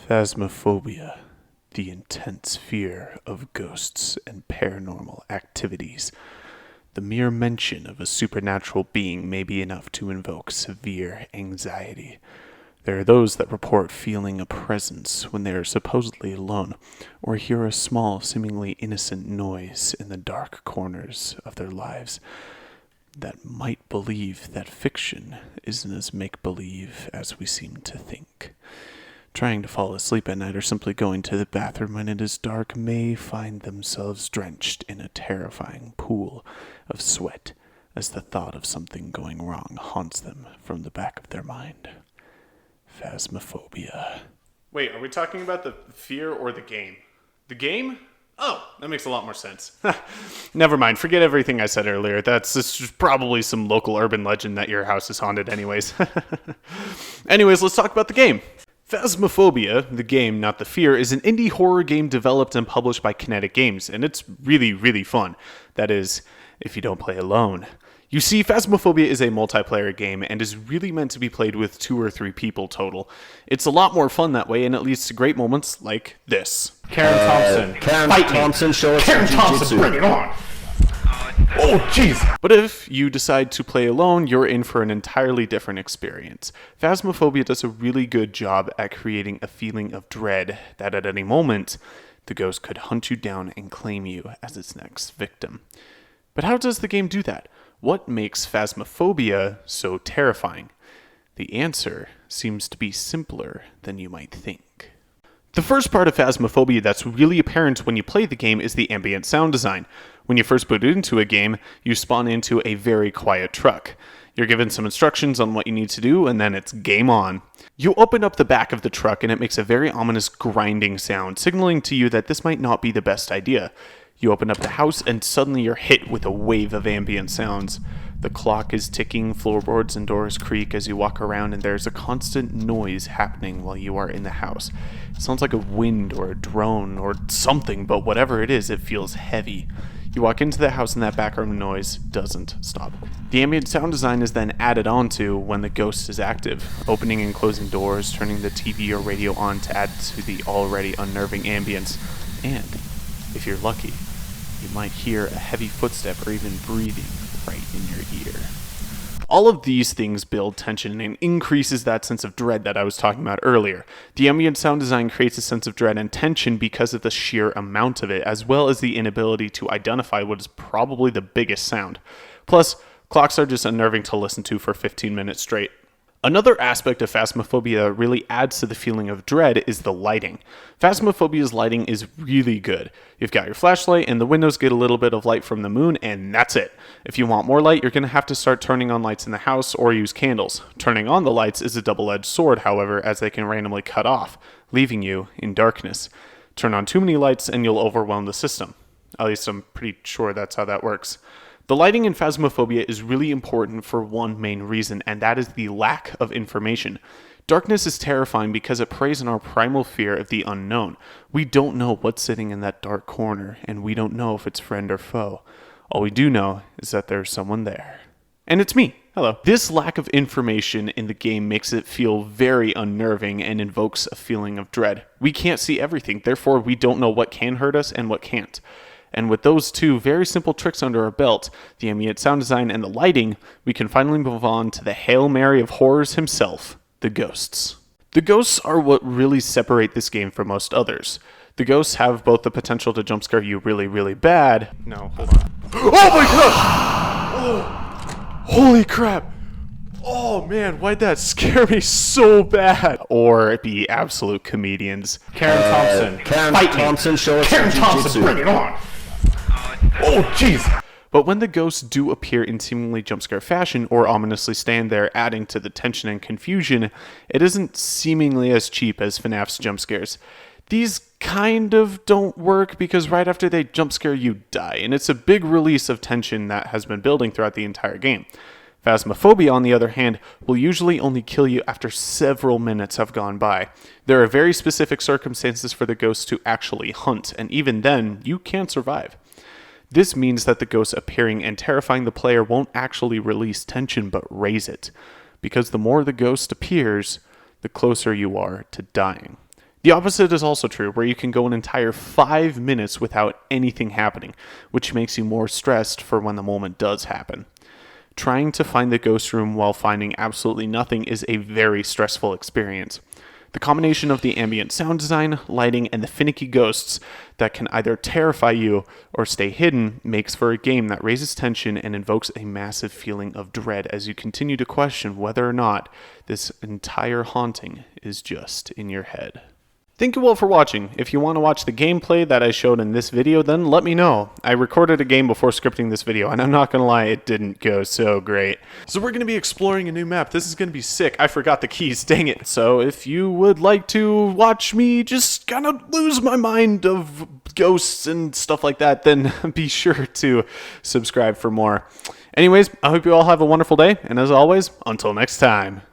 Phasmophobia, the intense fear of ghosts and paranormal activities. The mere mention of a supernatural being may be enough to invoke severe anxiety. There are those that report feeling a presence when they are supposedly alone, or hear a small, seemingly innocent noise in the dark corners of their lives, that might believe that fiction isn't as make-believe as we seem to think. Trying to fall asleep at night or simply going to the bathroom when it is dark may find themselves drenched in a terrifying pool of sweat as the thought of something going wrong haunts them from the back of their mind. Phasmophobia. Wait, are we talking about the fear or the game? The game? Oh, that makes a lot more sense. Never mind, forget everything I said earlier. That's just probably some local urban legend that your house is haunted anyways. Anyways, let's talk about the game. Phasmophobia, the game, not the fear, is an indie horror game developed and published by Kinetic Games, and it's really, really fun. That is, if you don't play alone. You see, Phasmophobia is a multiplayer game and is really meant to be played with 2 or 3 people total. It's a lot more fun that way, and it leads to great moments like this. Karen Thompson, show us Karen some Thompson, jujitsu. bring it on! Oh, jeez! But if you decide to play alone, you're in for an entirely different experience. Phasmophobia does a really good job at creating a feeling of dread that at any moment, the ghost could hunt you down and claim you as its next victim. But how does the game do that? What makes Phasmophobia so terrifying? The answer seems to be simpler than you might think. The first part of Phasmophobia that's really apparent when you play the game is the ambient sound design. When you first boot into a game, you spawn into a very quiet truck. You're given some instructions on what you need to do, and then it's game on. You open up the back of the truck, and it makes a very ominous grinding sound, signaling to you that this might not be the best idea. You open up the house, and suddenly you're hit with a wave of ambient sounds. The clock is ticking, floorboards and doors creak as you walk around, and there's a constant noise happening while you are in the house. It sounds like a wind or a drone or something, but whatever it is, it feels heavy. You walk into the house and that background noise doesn't stop. The ambient sound design is then added onto when the ghost is active, opening and closing doors, turning the TV or radio on to add to the already unnerving ambience, and, if you're lucky, you might hear a heavy footstep or even breathing right in your ear. All of these things build tension and increases that sense of dread that I was talking about earlier. The ambient sound design creates a sense of dread and tension because of the sheer amount of it, as well as the inability to identify what is probably the biggest sound. Plus, clocks are just unnerving to listen to for 15 minutes straight. Another aspect of Phasmophobia that really adds to the feeling of dread is the lighting. Phasmophobia's lighting is really good. You've got your flashlight and the windows get a little bit of light from the moon, and that's it. If you want more light, you're going to have to start turning on lights in the house or use candles. Turning on the lights is a double-edged sword, however, as they can randomly cut off, leaving you in darkness. Turn on too many lights and you'll overwhelm the system. At least I'm pretty sure that's how that works. The lighting in Phasmophobia is really important for one main reason, and that is the lack of information. Darkness is terrifying because it preys on our primal fear of the unknown. We don't know what's sitting in that dark corner, and we don't know if it's friend or foe. All we do know is that there's someone there. And it's me. Hello. This lack of information in the game makes it feel very unnerving and invokes a feeling of dread. We can't see everything, therefore we don't know what can hurt us and what can't. And with those 2 very simple tricks under our belt, the ambient sound design and the lighting, we can finally move on to the Hail Mary of horrors himself, the ghosts. The ghosts are what really separate this game from most others. The ghosts have both the potential to jump scare you really, really bad. No, hold on. Oh my god! Oh, holy crap! Oh man, why'd that scare me so bad? Or be absolute comedians. Karen Thompson, Thompson, show us Karen some Thompson, jujitsu. bring it on! Oh, jeez! But when the ghosts do appear in seemingly jump scare fashion or ominously stand there adding to the tension and confusion, it isn't seemingly as cheap as FNAF's jump scares. These kind of don't work because right after they jump scare you die, and it's a big release of tension that has been building throughout the entire game. Phasmophobia, on the other hand, will usually only kill you after several minutes have gone by. There are very specific circumstances for the ghosts to actually hunt, and even then, you can survive. This means that the ghosts appearing and terrifying the player won't actually release tension but raise it, because the more the ghost appears, the closer you are to dying. The opposite is also true, where you can go an entire 5 minutes without anything happening, which makes you more stressed for when the moment does happen. Trying to find the ghost room while finding absolutely nothing is a very stressful experience. The combination of the ambient sound design, lighting, and the finicky ghosts that can either terrify you or stay hidden makes for a game that raises tension and invokes a massive feeling of dread as you continue to question whether or not this entire haunting is just in your head. Thank you all for watching. If you want to watch the gameplay that I showed in this video, then let me know. I recorded a game before scripting this video, and I'm not going to lie, it didn't go so great. So we're going to be exploring a new map. This is going to be sick. I forgot the keys, dang it. So if you would like to watch me just kind of lose my mind of ghosts and stuff like that, then be sure to subscribe for more. Anyways, I hope you all have a wonderful day, and as always, until next time.